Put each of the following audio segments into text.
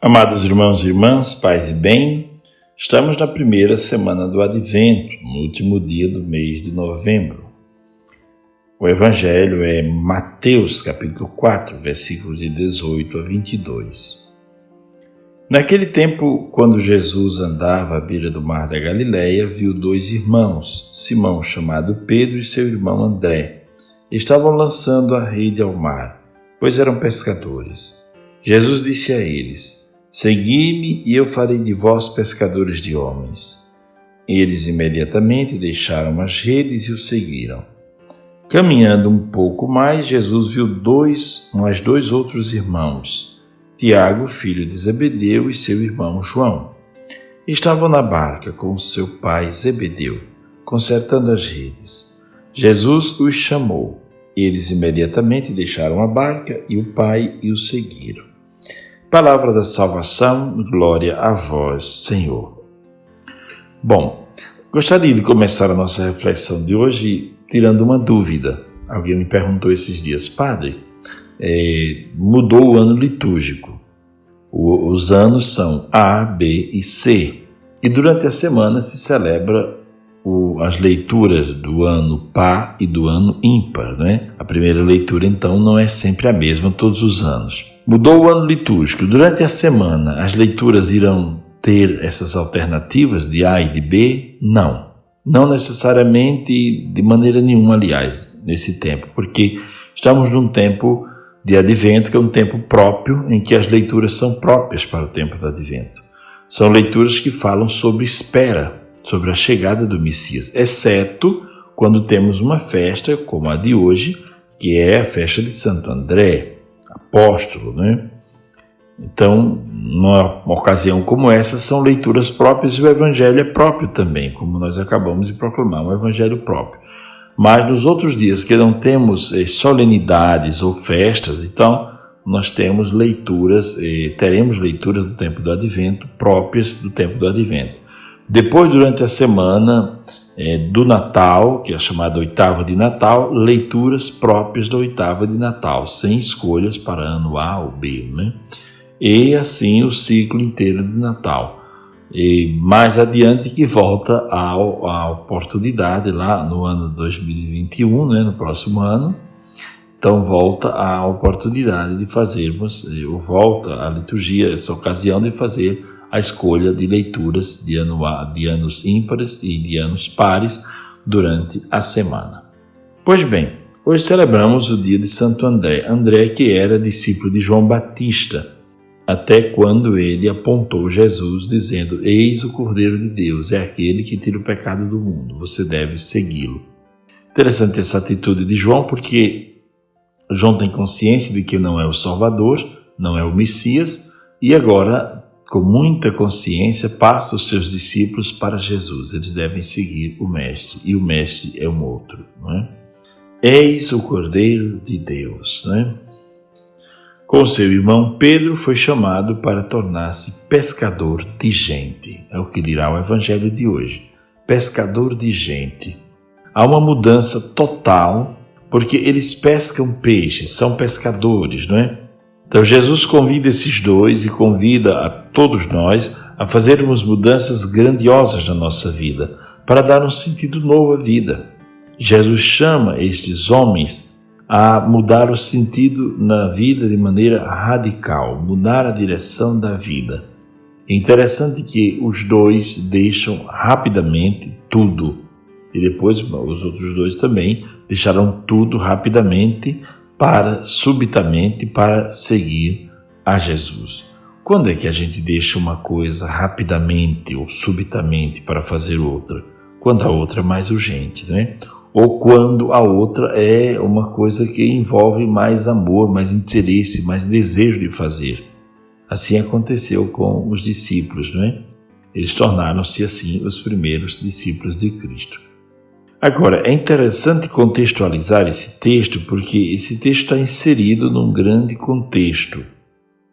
Amados irmãos e irmãs, paz e bem, estamos na primeira semana do Advento, no último dia do mês de novembro. O Evangelho é Mateus, capítulo 4, versículos de 18 a 22. Naquele tempo, quando Jesus andava à beira do mar da Galileia, viu dois irmãos, Simão, chamado Pedro, e seu irmão André. Estavam lançando a rede ao mar, pois eram pescadores. Jesus disse a eles: Segui-me e eu farei de vós pescadores de homens. Eles imediatamente deixaram as redes e o seguiram. Caminhando um pouco mais, Jesus viu mais dois outros irmãos, Tiago, filho de Zebedeu, e seu irmão João. Estavam na barca com seu pai Zebedeu, consertando as redes. Jesus os chamou. Eles imediatamente deixaram a barca e o pai e o seguiram. Palavra da salvação, glória a vós, Senhor. Bom, gostaria de começar a nossa reflexão de hoje tirando uma dúvida. Alguém me perguntou esses dias: Padre, mudou o ano litúrgico. Os anos são A, B e C. E durante a semana se celebra as leituras do ano par e do ano ímpar, né? A primeira leitura, então, não é sempre a mesma todos os anos. Mudou o ano litúrgico. Durante a semana, as leituras irão ter essas alternativas de A e de B? Não. Não necessariamente, de maneira nenhuma, aliás, nesse tempo, porque estamos num tempo de Advento, que é um tempo próprio, em que as leituras são próprias para o tempo do Advento. São leituras que falam sobre espera, sobre a chegada do Messias, exceto quando temos uma festa como a de hoje, que é a festa de Santo André, apóstolo, né? Então, numa ocasião como essa, são leituras próprias e o Evangelho é próprio também, como nós acabamos de proclamar, um Evangelho próprio. Mas nos outros dias que não temos solenidades ou festas, então nós temos leituras, teremos leituras do tempo do Advento, próprias do tempo do Advento. Depois, durante a semana do Natal, que é chamada oitava de Natal, leituras próprias da oitava de Natal, sem escolhas para ano A ou B, né? E assim o ciclo inteiro de Natal. E mais adiante que volta a oportunidade lá no ano 2021, né, no próximo ano. Então volta a oportunidade de fazermos, volta a liturgia, essa ocasião de fazer a escolha de leituras de anos ímpares e de anos pares durante a semana. Pois bem, hoje celebramos o dia de Santo André. André, que era discípulo de João Batista, até quando ele apontou Jesus dizendo: Eis o Cordeiro de Deus, é aquele que tira o pecado do mundo, você deve segui-lo. Interessante essa atitude de João, porque João tem consciência de que não é o Salvador, não é o Messias, e agora, com muita consciência, passa os seus discípulos para Jesus. Eles devem seguir o Mestre, e o Mestre é um outro, não é? Eis o Cordeiro de Deus, não é? Com seu irmão Pedro, foi chamado para tornar-se pescador de gente. É o que dirá o Evangelho de hoje. Pescador de gente. Há uma mudança total, porque eles pescam peixes, são pescadores, não é? Então Jesus convida esses dois e convida a todos nós a fazermos mudanças grandiosas na nossa vida, para dar um sentido novo à vida. Jesus chama estes homens a mudar o sentido na vida de maneira radical, mudar a direção da vida. É interessante que os dois deixam rapidamente tudo, e depois os outros dois também deixaram tudo rapidamente, subitamente para seguir a Jesus. Quando é que a gente deixa uma coisa rapidamente ou subitamente para fazer outra? Quando a outra é mais urgente, né? Ou quando a outra é uma coisa que envolve mais amor, mais interesse, mais desejo de fazer. Assim aconteceu com os discípulos, não é? Eles tornaram-se assim os primeiros discípulos de Cristo. Agora, é interessante contextualizar esse texto, porque esse texto está inserido num grande contexto.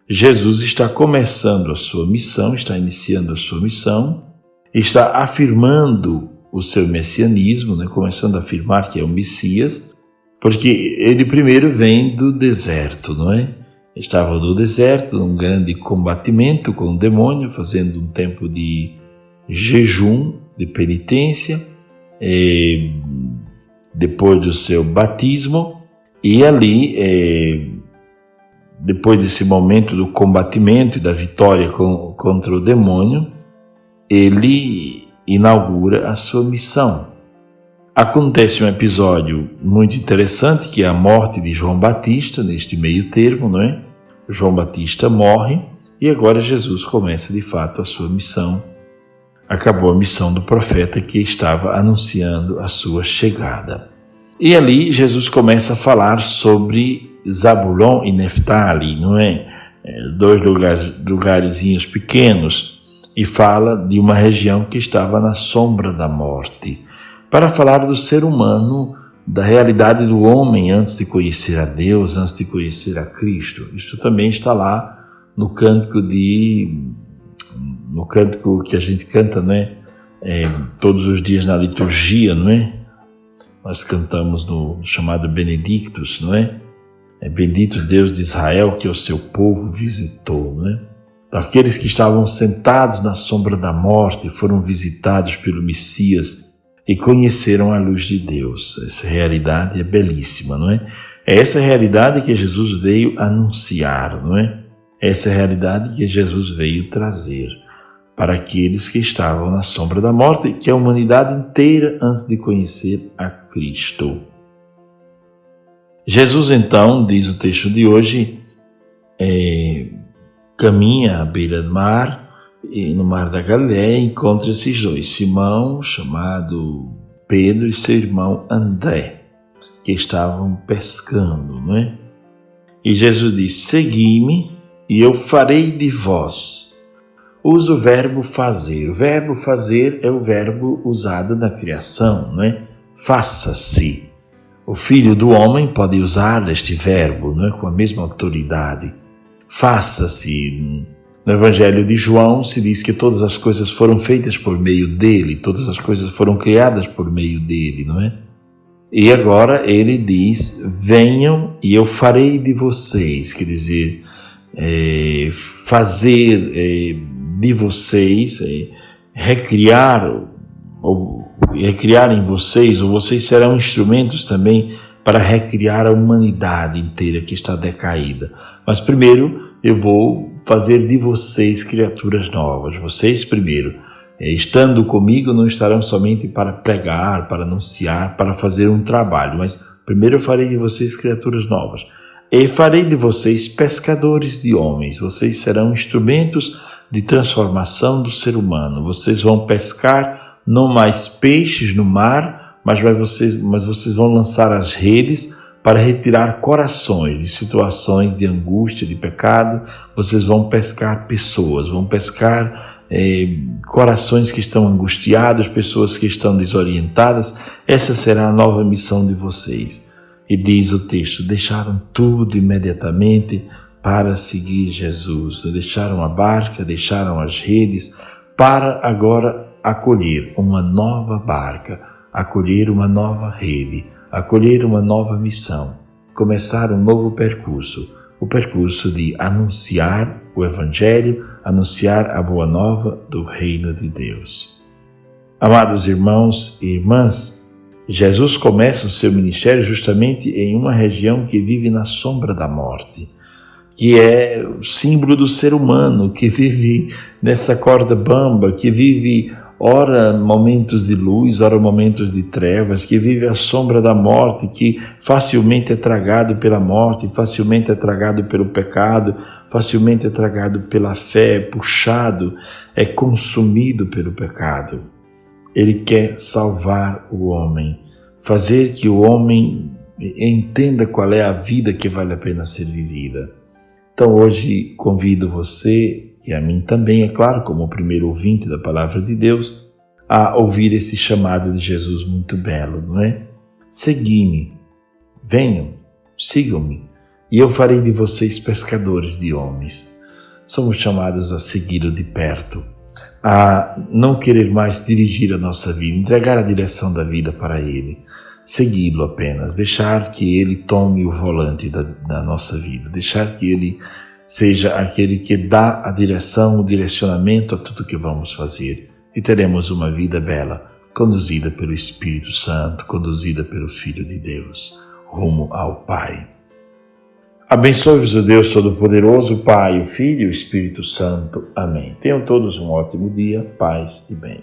Jesus está começando a sua missão, está iniciando a sua missão, está afirmando o seu messianismo, né? Começando a afirmar que é o Messias, porque ele primeiro vem do deserto, não é? Estavam no deserto, num grande combatimento com o demônio, fazendo um tempo de jejum, de penitência, depois do seu batismo, e ali, depois desse momento do combatimento e da vitória contra o demônio, ele inaugura a sua missão. Acontece um episódio muito interessante, que é a morte de João Batista, neste meio termo, não é? João Batista morre e agora Jesus começa de fato a sua missão. Acabou a missão do profeta que estava anunciando a sua chegada. E ali Jesus começa a falar sobre Zabulon e Neftali, não é? Dois lugarzinhos pequenos, e fala de uma região que estava na sombra da morte, para falar do ser humano, da realidade do homem antes de conhecer a Deus, antes de conhecer a Cristo. Isto também está lá no cântico que a gente canta, não é? Todos os dias na liturgia, não é? Nós cantamos no chamado Benedictus, não é? Bendito Deus de Israel, que o seu povo visitou, não é? Aqueles que estavam sentados na sombra da morte foram visitados pelo Messias e conheceram a luz de Deus. Essa realidade é belíssima, não é? É essa realidade que Jesus veio anunciar, não é? Essa realidade que Jesus veio trazer para aqueles que estavam na sombra da morte, que é a humanidade inteira antes de conhecer a Cristo. Jesus, então, diz o texto de hoje, caminha à beira do mar, e no mar da Galileia encontra esses dois, Simão, chamado Pedro, e seu irmão André, que estavam pescando, não é? E Jesus diz: segui-me e eu farei de vós. Usa o verbo fazer. O verbo fazer é o verbo usado na criação, não é? Faça-se. O Filho do Homem pode usar este verbo, não é? Com a mesma autoridade. Faça-se. No Evangelho de João se diz que todas as coisas foram feitas por meio dele, todas as coisas foram criadas por meio dele, não é? E agora ele diz: venham e eu farei de vocês, quer dizer, fazer de vocês, recriar em vocês, ou vocês serão instrumentos também para recriar a humanidade inteira que está decaída. Mas primeiro eu vou fazer de vocês criaturas novas. Vocês primeiro, estando comigo, não estarão somente para pregar, para anunciar, para fazer um trabalho, mas primeiro eu farei de vocês criaturas novas. E farei de vocês pescadores de homens. Vocês serão instrumentos de transformação do ser humano. Vocês vão pescar não mais peixes no mar, mas vocês vão lançar as redes para retirar corações de situações de angústia, de pecado. Vocês vão pescar pessoas, vão pescar corações que estão angustiados, pessoas que estão desorientadas. Essa será a nova missão de vocês. E diz o texto: deixaram tudo imediatamente para seguir Jesus. Deixaram a barca, deixaram as redes, para agora acolher uma nova barca, acolher uma nova rede, acolher uma nova missão, começar um novo percurso, o percurso de anunciar o Evangelho, anunciar a boa nova do reino de Deus. Amados irmãos e irmãs, Jesus começa o seu ministério justamente em uma região que vive na sombra da morte, que é o símbolo do ser humano, que vive nessa corda bamba, que vive ora momentos de luz, ora momentos de trevas, que vive à sombra da morte, que facilmente é tragado pela morte, facilmente é tragado pelo pecado, facilmente é tragado pela fé, é puxado, é consumido pelo pecado. Ele quer salvar o homem, fazer que o homem entenda qual é a vida que vale a pena ser vivida. Então hoje convido você, e a mim também, é claro, como o primeiro ouvinte da Palavra de Deus, a ouvir esse chamado de Jesus muito belo, não é? Segui-me, venham, sigam-me, e eu farei de vocês pescadores de homens. Somos chamados a segui-lo de perto, a não querer mais dirigir a nossa vida, entregar a direção da vida para Ele, segui-lo apenas, deixar que Ele tome o volante da nossa vida, deixar que Ele seja aquele que dá a direção, o direcionamento a tudo que vamos fazer, e teremos uma vida bela, conduzida pelo Espírito Santo, conduzida pelo Filho de Deus, rumo ao Pai. Abençoe-vos o Deus Todo-Poderoso, o Pai, o Filho e o Espírito Santo. Amém. Tenham todos um ótimo dia, paz e bem.